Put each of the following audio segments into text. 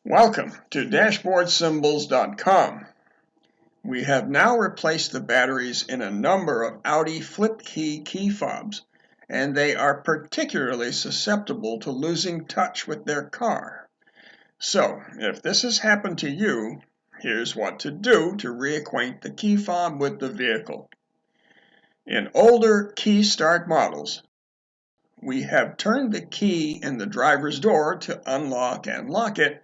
Welcome to DashboardSymbols.com. We have now replaced the batteries in a number of Audi flip key fobs, and they are particularly susceptible to losing touch with their car. So, if this has happened to you, here's what to do to reacquaint the key fob with the vehicle. In older key start models, we have turned the key in the driver's door to unlock and lock it,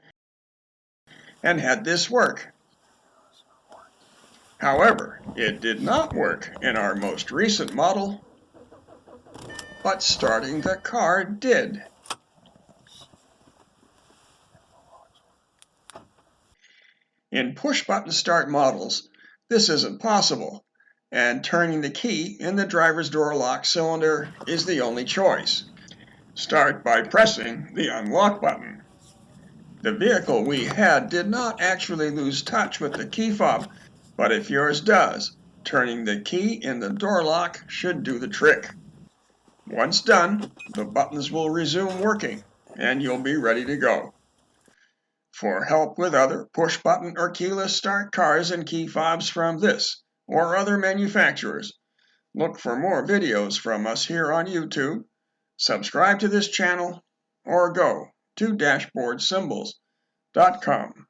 and had this work. However, it did not work in our most recent model, but starting the car did. In push-button start models, this isn't possible, and turning the key in the driver's door lock cylinder is the only choice. Start by pressing the unlock button. The vehicle we had did not actually lose touch with the key fob, but if yours does, turning the key in the door lock should do the trick. Once done, the buttons will resume working, and you'll be ready to go. For help with other push-button or keyless start cars and key fobs from this or other manufacturers, look for more videos from us here on YouTube, subscribe to this channel, or go to DashboardSymbols.com.